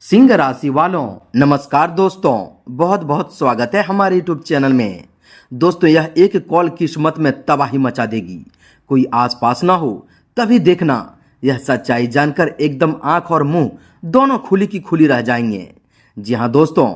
सिंह राशि वालों नमस्कार दोस्तों, बहुत बहुत स्वागत है हमारे यूट्यूब चैनल में। दोस्तों, यह एक कॉल किस्मत में तबाही मचा देगी। कोई आसपास ना हो तभी देखना, यह सच्चाई जानकर एकदम आंख और मुंह दोनों खुली की खुली रह जाएंगे। जी हाँ दोस्तों,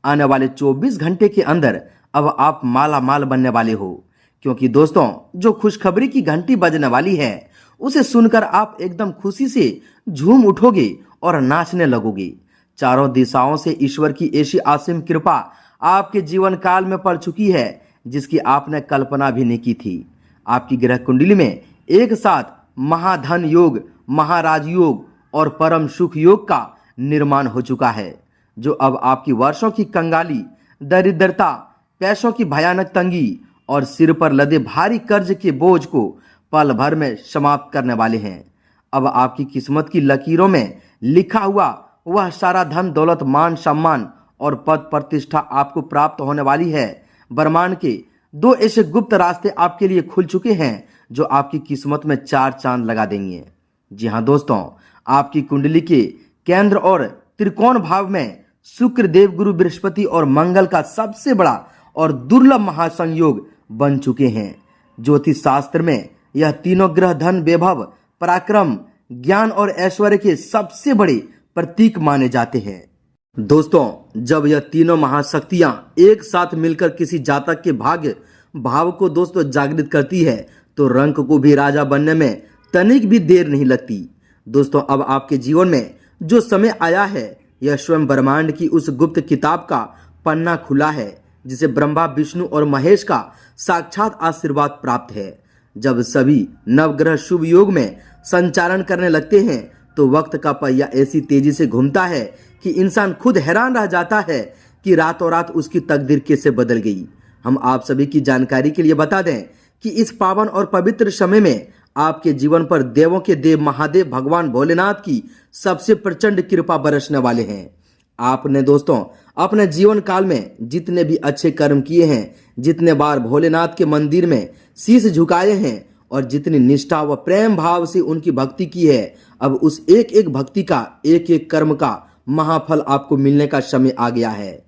आने वाले 24 घंटे के अंदर अब आप माला माल बनने वाले हो, क्योंकि दोस्तों जो खुशखबरी की घंटी बजने वाली है उसे सुनकर आप एकदम खुशी से झूम उठोगे और नाचने लगोगे। चारों दिशाओं से ईश्वर की ऐसी असीम कृपा आपके जीवन काल में पड़ चुकी है जिसकी आपने कल्पना भी नहीं की थी। आपकी ग्रह कुंडली में एक साथ महाधन योग, महाराज योग और परम सुख योग का निर्माण हो चुका है, जो अब आपकी वर्षों की कंगाली, दरिद्रता, पैसों की भयानक तंगी और सिर पर लदे भारी कर्ज के बोझ को पल भर में समाप्त करने वाले हैं। अब आपकी किस्मत की लकीरों में लिखा हुआ वह सारा धन दौलत, मान सम्मान और पद प्रतिष्ठा आपको प्राप्त होने वाली है। ब्रह्मांड के दो ऐसे गुप्त रास्ते आपके लिए खुल चुके हैं जो आपकी किस्मत में चार चांद लगा देंगे। जी हाँ दोस्तों, आपकी कुंडली के केंद्र और त्रिकोण भाव में शुक्र, देव गुरु बृहस्पति और मंगल का सबसे बड़ा और दुर्लभ महासंयोग बन चुके हैं। ज्योतिष शास्त्र में यह तीनों ग्रह धन, वैभव, पराक्रम, ज्ञान और ऐश्वर्य के सबसे बड़े प्रतीक माने जाते हैं। दोस्तों, जब यह तीनों महाशक्तियां एक साथ मिलकर किसी जातक के भाग्य भाव को दोस्तों जागृत करती है तो रंक को भी राजा बनने में तनिक भी देर नहीं लगती। दोस्तों, अब आपके जीवन में जो समय आया है यह स्वयं ब्रह्मांड की उस गुप्त किताब का पन्ना खुला है जिसे ब्रह्मा, विष्णु और महेश का साक्षात आशीर्वाद प्राप्त है। जब सभी नवग्रह शुभ योग में संचालन करने लगते हैं तो वक्त का पहिया ऐसी तेजी से घूमता है कि इंसान खुद हैरान रह जाता है कि रातों रात उसकी तकदीर कैसे बदल गई। हम आप सभी की जानकारी के लिए बता दें कि इस पावन और पवित्र समय में आपके जीवन पर देवों के देव महादेव भगवान भोलेनाथ की सबसे प्रचंड कृपा बरसने वाले हैं। आपने दोस्तों अपने जीवन काल में जितने भी अच्छे कर्म किए हैं, जितने बार भोलेनाथ के मंदिर में शीश झुकाए हैं और जितनी निष्ठा व प्रेम भाव से उनकी भक्ति की है, अब उस एक एक भक्ति का, एक एक कर्म का महाफल आपको मिलने का समय आ गया है।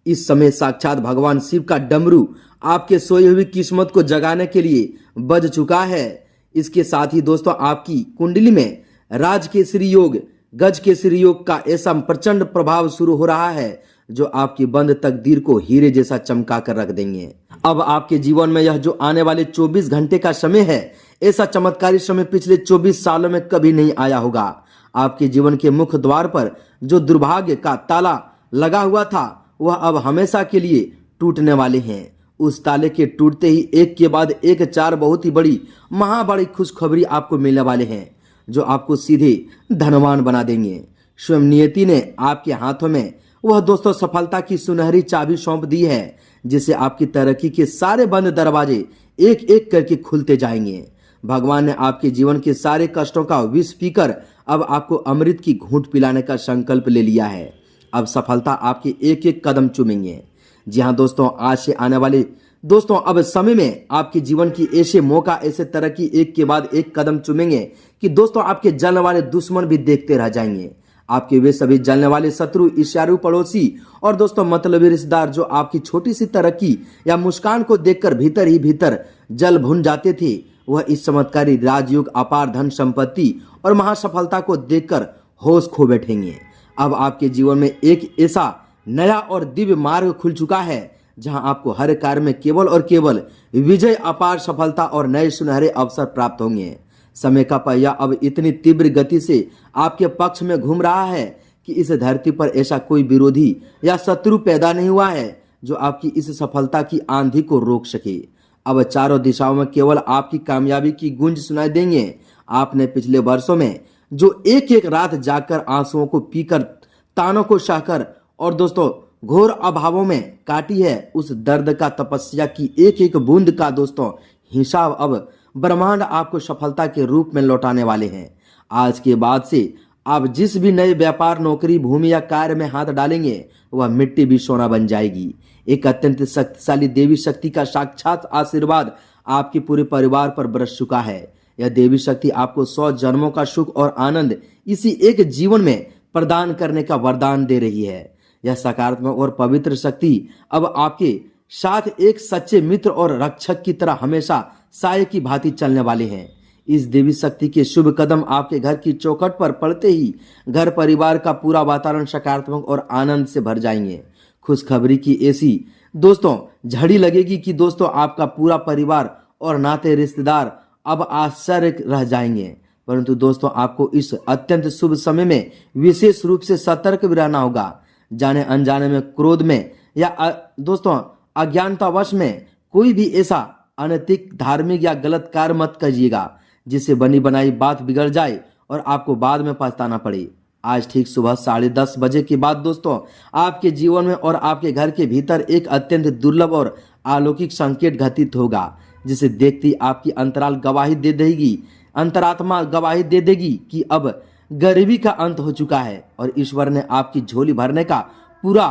इस समय साक्षात भगवान शिव का डमरू आपके सोई हुई किस्मत को जगाने के लिए बज चुका है। इसके साथ ही दोस्तों आपकी कुंडली में राजकेसरी योग, गजकेसरी योग का ऐसा प्रचंड प्रभाव शुरू हो रहा है जो आपकी बंद तकदीर को हीरे जैसा चमका कर रख देंगे। अब आपके जीवन में यह जो आने वाले 24 घंटे का समय है, ऐसा चमत्कारी समय पिछले 24 सालों में कभी नहीं आया होगा। आपके जीवन के मुख्य द्वार पर जो दुर्भाग्य का ताला लगा हुआ था वह अब हमेशा के लिए टूटने वाले हैं। उस ताले के टूटते ही एक के बाद एक चार बहुत ही बड़ी महाबड़ी खुशखबरी आपको मिलने वाले हैं जो आपको सीधे धनवान बना देंगे। स्वयं नियति ने आपके हाथों में वह दोस्तों सफलता की सुनहरी चाबी सौंप दी है जिससे आपकी तरक्की के सारे बंद दरवाजे एक एक करके खुलते जाएंगे। भगवान ने आपके जीवन के सारे कष्टों का विष पीकर अब आपको अमृत की घूंट पिलाने का संकल्प ले लिया है। अब सफलता आपके एक एक कदम चूमेंगे। जी हाँ दोस्तों, आज से आने वाले दोस्तों अब समय में आपके जीवन की ऐसे मौका, ऐसे तरक्की एक के बाद एक कदम चूमेंगे कि दोस्तों आपके जलने वाले दुश्मन भी देखते रह जाएंगे। आपके वे सभी जलने वाले शत्रु, ईर्ष्यालु पड़ोसी और दोस्तों मतलबी रिश्तेदार जो आपकी छोटी सी तरक्की या मुस्कान को देखकर भीतर ही भीतर जल भुन जाते थे, वह इस चमत्कारी राजयोग, अपार धन संपत्ति और महासफलता को देखकर होश खो बैठेंगे। अब आपके जीवन में एक ऐसा नया और दिव्य मार्ग खुल चुका है जहां आपको हर कार्य में केवल और केवल विजय, अपार सफलता और नए सुनहरे अवसर प्राप्त होंगे। समय का पहिया अब इतनी तीव्र गति से आपके पक्ष में घूम रहा है कि इस धरती पर ऐसा कोई विरोधी या शत्रु पैदा नहीं हुआ है जो आपकी इस सफलता की आंधी को रोक सके। अब चारों दिशाओं में केवल आपकी कामयाबी की गूंज सुनाई देंगे। आपने पिछले वर्षों में जो एक एक रात जाकर, आंसुओं को पीकर, तानों को सहकर और दोस्तों घोर अभावों में काटी है, उस दर्द का, तपस्या की एक एक बूंद का दोस्तों हिसाब अब ब्रह्मांड आपको सफलता के रूप में लौटाने वाले हैं। आज के बाद से आप जिस भी नए व्यापार, नौकरी, भूमि या कार्य में हाथ डालेंगे वह मिट्टी भी सोना बन जाएगी। एक अत्यंत शक्तिशाली देवी शक्ति का साक्षात आशीर्वाद आपके पूरे परिवार पर बरस चुका है। यह देवी शक्ति आपको 100 जन्मों का सुख और आनंद इसी एक जीवन में प्रदान करने का वरदान दे रही है। यह सकारात्मक और पवित्र शक्ति अब आपके साथ एक सच्चे मित्र और रक्षक की तरह हमेशा साये की भांति चलने वाले हैं। इस देवी शक्ति के शुभ कदम आपके घर की चौखट पर पड़ते ही घर परिवार का पूरा वातावरण सकारात्मक और आनंद से भर जाएंगे। खुशखबरी की ऐसी दोस्तों झड़ी लगेगी कि दोस्तों आपका पूरा परिवार और नाते रिश्तेदार अब आश्चर्य रह जाएंगे। परंतु दोस्तों आपको इस अत्यंत शुभ समय में विशेष रूप से सतर्क भी रहना होगा। जाने अनजाने में, क्रोध में या दोस्तों अज्ञानतावश में कोई भी ऐसा अनैतिक, धार्मिक या गलत कार्य मत कीजिएगा जिससे बनी बनाई बात बिगड़ जाए और आपको बाद में पछताना पड़े। आज ठीक सुबह 10:30 बजे के बाद दोस्तों आपके जीवन में और आपके घर के भीतर एक अत्यंत दुर्लभ और अलौकिक संकेत घटित होगा, जिसे देखती आपकी अंतरात्मा गवाही दे देगी कि अब गरीबी का अंत हो चुका है और ईश्वर ने आपकी झोली भरने का पूरा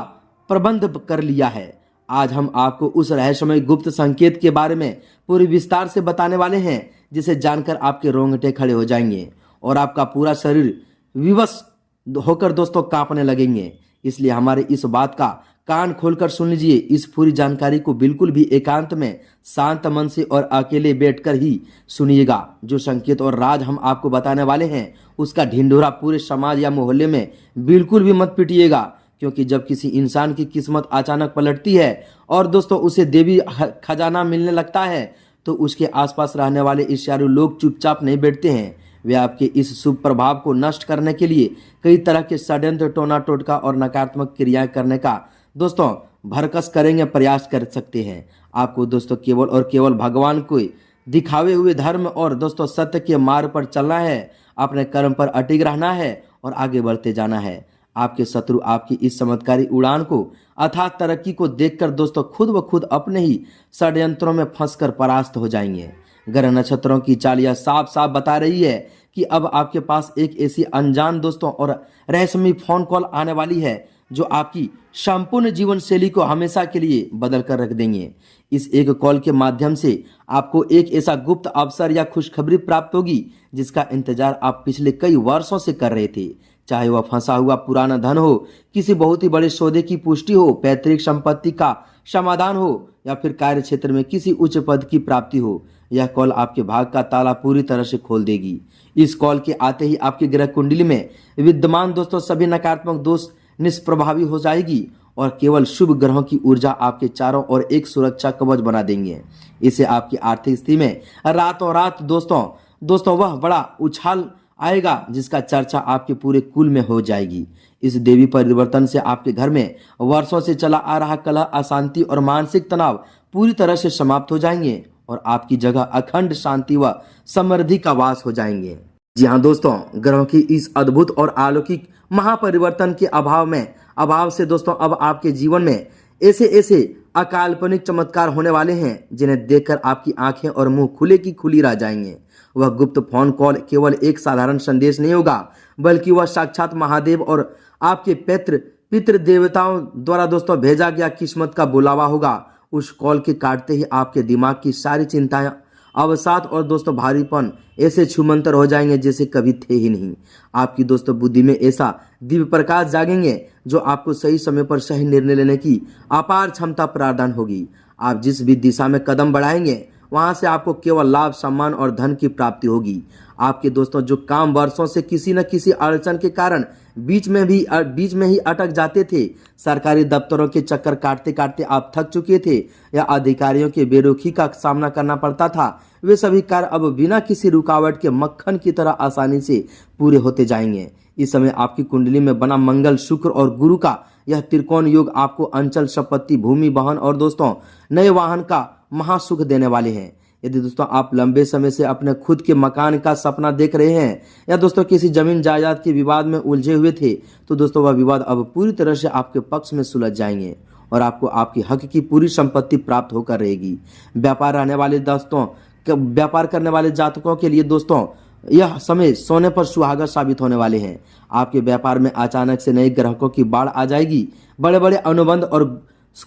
प्रबंध कर लिया है। आज हम आपको उस रहस्यमय गुप्त संकेत के बारे में पूरी विस्तार से बताने वाले हैं, जिसे जानकर आपके रोंगटे खड़े हो जाएंगे और आपका पूरा शरीर विवश होकर दोस्तों कांपने लगेंगे। इसलिए हमारे इस बात का कान खोलकर सुन लीजिए। इस पूरी जानकारी को बिल्कुल भी एकांत में शांत मन से और अकेले बैठकर ही सुनिएगा। जो संकेत और राज हम आपको बताने वाले हैं उसका ढिंढोरा पूरे समाज या मोहल्ले में बिल्कुल भी मत पीटिएगा, क्योंकि जब किसी इंसान की किस्मत अचानक पलटती है और दोस्तों उसे देवी खजाना मिलने लगता है तो उसके आसपास रहने वाले ईर्ष्यालु लोग चुपचाप नहीं बैठते हैं। वे आपके इस शुभ प्रभाव को नष्ट करने के लिए कई तरह के षड्यंत्र, टोना टोटका और नकारात्मक क्रियाएं करने का दोस्तों भरकस करेंगे, प्रयास कर सकते हैं। आपको दोस्तों केवल और केवल भगवान को दिखावे हुए धर्म और दोस्तों सत्य के मार्ग पर चलना है, अपने कर्म पर अटिग रहना है और आगे बढ़ते जाना है। आपके शत्रु आपकी इस चमत्कारी उड़ान को अथाह तरक्की को देखकर दोस्तों खुद ब खुद अपने ही षड्यंत्रों में फंसकर परास्त हो जाएंगे। ग्रह नक्षत्रों की चालियां साफ साफ बता रही है कि अब आपके पास एक ऐसी अनजान दोस्तों और रहस्यमयी फोन कॉल आने वाली है जो आपकी संपूर्ण जीवन शैली को हमेशा के लिए बदल कर रख देंगे। इस एक कॉल के माध्यम से आपको एक ऐसा गुप्त अवसर या खुशखबरी प्राप्त होगी जिसका इंतजार आप पिछले कई वर्षों से कर रहे थे। चाहे वह फंसा हुआ पुराना धन हो, किसी बहुत ही बड़े सौदे की पुष्टि हो, पैतृक संपत्ति का समाधान हो या फिर कार्य क्षेत्र में किसी उच्च पद की प्राप्ति हो, यह कॉल आपके भाग का ताला पूरी तरह से खोल देगी। इस कॉल के आते ही आपकी ग्रह कुंडली में विद्यमान दोस्तों सभी नकारात्मक दोष निष्प्रभावी हो जाएगी और केवल शुभ ग्रहों की ऊर्जा आपके चारों ओर एक सुरक्षा कवच बना देंगे। इससे आपकी आर्थिक स्थिति में रातों रात दोस्तों वह बड़ा उछाल आएगा जिसका चर्चा आपके पूरे कुल में हो जाएगी। इस देवी परिवर्तन से आपके घर में वर्षों से चला आ रहा कलह, अशांति और मानसिक तनाव पूरी तरह से समाप्त हो जाएंगे और आपकी जगह अखंड शांति व समृद्धि का वास हो जाएंगे। जी हाँ दोस्तों, ग्रहों की इस अद्भुत और अलौकिक महापरिवर्तन के अभाव से दोस्तों अब आपके जीवन में ऐसे अकाल्पनिक चमत्कार होने वाले हैं जिन्हें देखकर आपकी आंखें और मुंह खुले की खुली रह जाएंगे। वह गुप्त फोन कॉल केवल एक साधारण संदेश नहीं होगा, बल्कि वह साक्षात महादेव और आपके पितृ देवताओं द्वारा दोस्तों भेजा गया किस्मत का बुलावा होगा। उस कॉल के काटते ही आपके दिमाग की सारी चिंताएं, अवसाद और दोस्तों भारीपन ऐसे छूमंतर हो जाएंगे जैसे कभी थे ही नहीं। आपकी दोस्तों बुद्धि में ऐसा दिव्य प्रकाश जागेंगे जो आपको सही समय पर सही निर्णय लेने की अपार क्षमता प्रदान होगी। आप जिस भी दिशा में कदम बढ़ाएंगे वहां से आपको केवल लाभ, सम्मान और धन की प्राप्ति होगी। आपके दोस्तों जो काम वर्षों से किसी न किसी अड़चन के कारण बीच में ही अटक जाते थे, सरकारी दफ्तरों के चक्कर काटते काटते आप थक चुके थे या अधिकारियों के बेरुखी का सामना करना पड़ता था, वे सभी कार्य अब बिना किसी रुकावट के मक्खन की तरह आसानी से पूरे होते जाएंगे। इस समय आपकी कुंडली में बना मंगल, शुक्र और गुरु का यह त्रिकोण योग आपको अंचल, संपत्ति, भूमि, वाहन और दोस्तों नए वाहन का महासुख देने वाले हैं। यदि दोस्तों आप लंबे समय से अपने खुद के मकान का सपना देख रहे हैं या दोस्तों किसी जमीन जायदाद के विवाद में उलझे हुए थे, तो दोस्तों वह विवाद अब पूरी तरह से आपके पक्ष में सुलझ जाएंगे और आपको आपकी हक की पूरी संपत्ति प्राप्त होकर रहेगी। व्यापार करने वाले जातकों के लिए दोस्तों यह समय सोने पर सुहागा साबित होने वाले हैं। आपके व्यापार में अचानक से नए ग्राहकों की बाढ़ आ जाएगी। बड़े बड़े अनुबंध और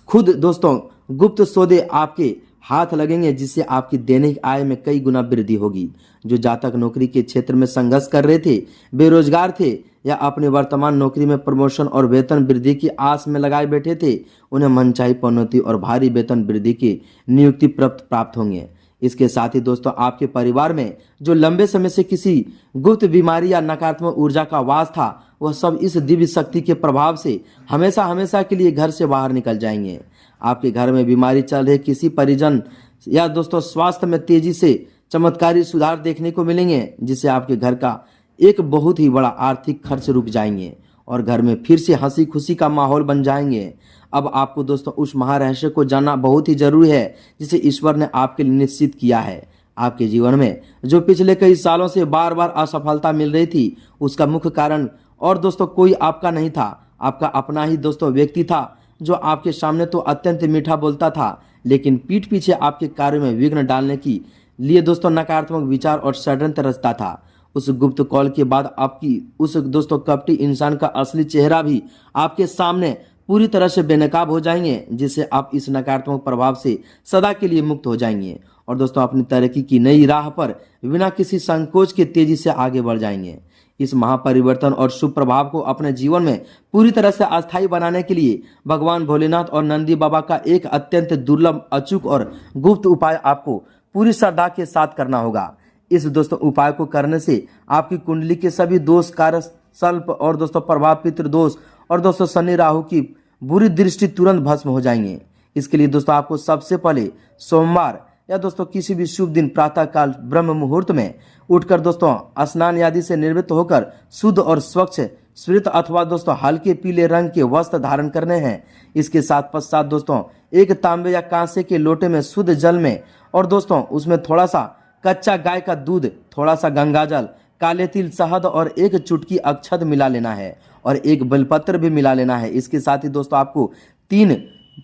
खुद दोस्तों गुप्त सौदे आपके हाथ लगेंगे, जिससे आपकी दैनिक आय में कई गुना वृद्धि होगी। जो जातक नौकरी के क्षेत्र में संघर्ष कर रहे थे, बेरोजगार थे या अपनी वर्तमान नौकरी में प्रमोशन और वेतन वृद्धि की आस में लगाए बैठे थे, उन्हें मनचाही पदोन्नति और भारी वेतन वृद्धि की नियुक्ति प्राप्त होंगे। इसके साथ ही दोस्तों, आपके परिवार में जो लंबे समय से किसी गुप्त बीमारी या नकारात्मक ऊर्जा का वास था, वह सब इस दिव्य शक्ति के प्रभाव से हमेशा हमेशा के लिए घर से बाहर निकल जाएंगे। आपके घर में बीमारी चल रहे किसी परिजन या दोस्तों स्वास्थ्य में तेजी से चमत्कारी सुधार देखने को मिलेंगे, जिससे आपके घर का एक बहुत ही बड़ा आर्थिक खर्च रुक जाएंगे और घर में फिर से हंसी खुशी का माहौल बन जाएंगे। अब आपको दोस्तों उस महारहस्य को जानना बहुत ही जरूरी है जिसे ईश्वर ने आपके लिए निश्चित किया है। आपके जीवन में जो पिछले कई सालों से बार बार असफलता मिल रही थी, उसका मुख्य कारण और दोस्तों कोई आपका नहीं था, आपका अपना ही दोस्तों व्यक्ति था, जो आपके सामने तो अत्यंत मीठा बोलता था, लेकिन पीठ पीछे आपके कार्य में विघ्न डालने के लिए दोस्तों नकारात्मक विचार और षड्यंत्र रचता था। उस गुप्त कॉल के बाद आपकी उस दोस्तों कपटी इंसान का असली चेहरा भी आपके सामने पूरी तरह से बेनकाब हो जाएंगे, जिससे आप इस नकारात्मक प्रभाव से सदा के लिए मुक्त हो जाएंगे और दोस्तों अपनी तरक्की की नई राह पर बिना किसी संकोच के तेजी से आगे बढ़ जाएंगे। इस महापरिवर्तन और शुभ प्रभाव को अपने जीवन में पूरी तरह से अस्थायी बनाने के लिए भगवान भोलेनाथ और नंदी बाबा का एक अत्यंत दुर्लभ, अचूक और गुप्त उपाय आपको पूरी श्रद्धा के साथ करना होगा। इस दोस्तों उपाय को करने से आपकी कुंडली के सभी दोष, कार्य सर्प और दोस्तों प्रभाव, पितृ दोष और दोस्तों शनि राहु की बुरी दृष्टि तुरंत भस्म हो जाएंगे। इसके लिए दोस्तों आपको सबसे पहले सोमवार या दोस्तों किसी भी शुभ दिन प्रातः काल ब्रह्म मुहूर्त में उठकर दोस्तों स्नान आदि से निर्वृत्त होकर शुद्ध और स्वच्छ श्वेत अथवा दोस्तों हल्के पीले रंग के वस्त्र धारण करने हैं। इसके साथ पश्चात दोस्तों एक तांबे या कांसे के लोटे में शुद्ध जल में और दोस्तों उसमें थोड़ा सा कच्चा गाय का दूध, थोड़ा सा गंगाजल, काले तिल, शहद और एक चुटकी अक्षत मिला लेना है और एक बेलपत्र भी मिला लेना है। इसके साथ ही दोस्तों आपको 3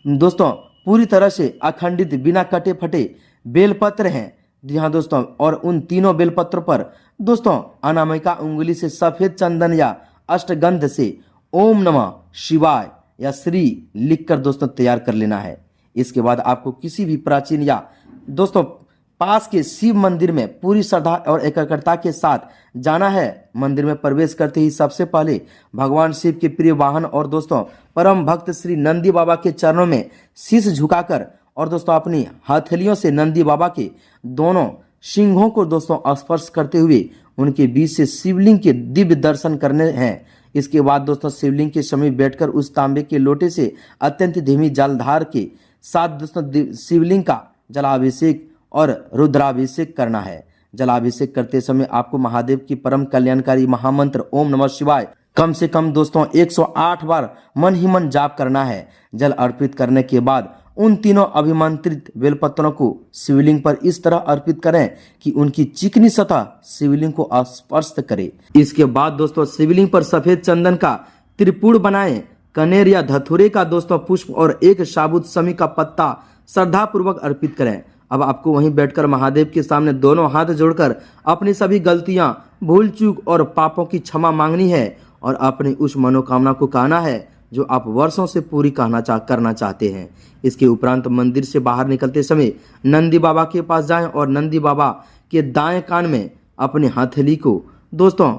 दोस्तों पूरी तरह से अखंडित बिना कटे फटे बेलपत्र हैं, जी हाँ दोस्तों, और उन तीनों बेलपत्र पर दोस्तों अनामिका उंगली से सफेद चंदन या अष्टगंध से ओम नमः शिवाय या श्री लिखकर दोस्तों तैयार कर लेना है। इसके बाद आपको किसी भी प्राचीन या दोस्तों पास के शिव मंदिर में पूरी श्रद्धा और एकाग्रता के साथ जाना है। मंदिर में प्रवेश करते ही सबसे पहले भगवान शिव के प्रिय वाहन और दोस्तों परम भक्त श्री नंदी बाबा के चरणों में शीश झुकाकर और दोस्तों अपनी हथेलियों से नंदी बाबा के दोनों सिंहों को दोस्तों स्पर्श करते हुए उनके बीच से शिवलिंग के दिव्य दर्शन करने हैं। इसके बाद दोस्तों शिवलिंग के समीप बैठकर उस तांबे के लोटे से अत्यंत धीमी जलधार के साथ दोस्तों शिवलिंग का जलाभिषेक और रुद्राभिषेक करना है। जलाभिषेक करते समय आपको महादेव की परम कल्याणकारी महामंत्र ओम नमः शिवाय कम से कम दोस्तों 108 बार मन ही मन जाप करना है। जल अर्पित करने के बाद उन तीनों अभिमंत्रित बेलपत्रों को शिवलिंग पर इस तरह अर्पित करें कि उनकी चिकनी सतह शिवलिंग को स्पर्श करे। इसके बाद दोस्तों शिवलिंग पर सफेद चंदन का त्रिपुर बनाएं, कनेर या धतूरे का दोस्तों पुष्प और एक साबुत शमी का पत्ता श्रद्धा पूर्वक अर्पित करें। अब आपको वहीं बैठकर महादेव के सामने दोनों हाथ जोड़कर अपनी सभी गलतियां, भूल चूक और पापों की क्षमा मांगनी है और अपनी उस मनोकामना को कहना है जो आप वर्षों से पूरी करना चाहते हैं। इसके उपरांत मंदिर से बाहर निकलते समय नंदी बाबा के पास जाएं और नंदी बाबा के दाएं कान में अपनी हथेली को दोस्तों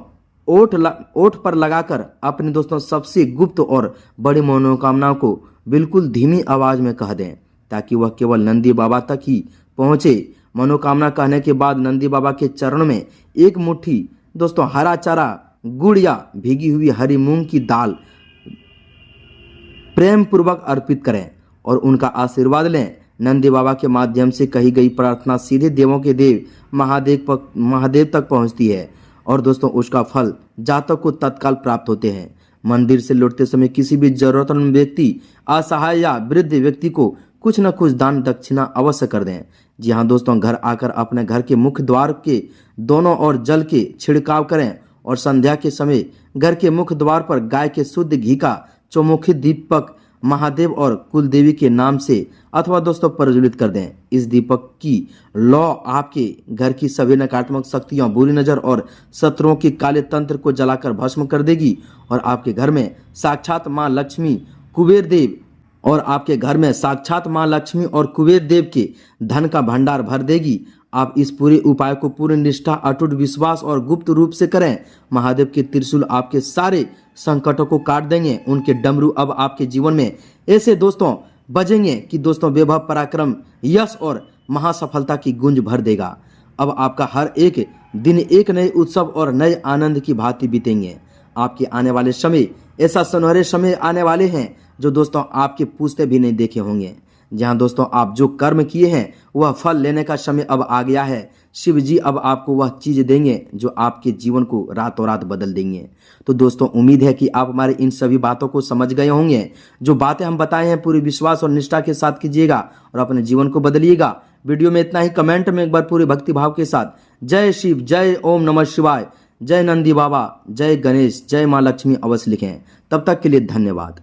ओठ पर लगाकर अपनी दोस्तों सबसे गुप्त और बड़ी मनोकामनाओं को बिल्कुल धीमी आवाज में कह दें ताकि वह केवल नंदी बाबा तक ही पहुंचे। मनोकामना कहने के बाद नंदी बाबा के चरणों में एक मुट्ठी दोस्तों हरा चारा, गुड़ या भीगी हुई हरी मूंग की दाल प्रेम पूर्वक अर्पित करें और उनका आशीर्वाद लें। नंदी बाबा के माध्यम से कही गई प्रार्थना सीधे देवों के देव महादेव तक पहुंचती है और दोस्तों उसका फल जातक को तत्काल प्राप्त होते हैं। मंदिर से लौटते समय किसी भी जरूरतमंद व्यक्ति, असहाय या वृद्ध व्यक्ति को कुछ न कुछ दान दक्षिणा अवश्य कर दें। जी हाँ दोस्तों, घर आकर अपने घर के मुख्य द्वार के दोनों ओर जल के छिड़काव करें और संध्या के समय घर के मुख्य द्वार पर गाय के शुद्ध घी का चौमुखी दीपक महादेव और कुलदेवी के नाम से अथवा दोस्तों प्रज्वलित कर दें। इस दीपक की लौ आपके घर की सभी नकारात्मक शक्तियां, बुरी नजर और शत्रुओं के काले तंत्र को जलाकर भस्म कर देगी और आपके घर में साक्षात मां लक्ष्मी, कुबेर देव और आपके घर में साक्षात मां लक्ष्मी और कुबेर देव के धन का भंडार भर देगी। आप इस पूरे उपाय को पूर्ण निष्ठा, अटूट विश्वास और गुप्त रूप से करें। महादेव के त्रिशूल आपके सारे संकटों को काट देंगे। उनके डमरू अब आपके जीवन में ऐसे दोस्तों बजेंगे कि दोस्तों वैभव, पराक्रम, यश और महासफलता की गूंज भर देगा। अब आपका हर एक दिन एक नए उत्सव और नए आनंद की भांति बीतेंगे। आपके आने वाले समय ऐसा सुनहरे समय आने वाले हैं जो दोस्तों आपके पूछते भी नहीं देखे होंगे। जहां दोस्तों आप जो कर्म किए हैं वह फल लेने का समय अब आ गया है। शिव जी अब आपको वह चीज देंगे जो आपके जीवन को रातों रात बदल देंगे। तो दोस्तों उम्मीद है कि आप हमारे इन सभी बातों को समझ गए होंगे। जो बातें हम बताए हैं पूरी विश्वास और निष्ठा के साथ कीजिएगा और अपने जीवन को बदलिएगा। वीडियो में इतना ही। कमेंट में एक बार पूरे भक्ति भाव के साथ जय शिव, जय ओम नमः शिवाय, जय नंदी बाबा, जय गणेश, जय मां लक्ष्मी अवश्य लिखें। तब तक के लिए धन्यवाद।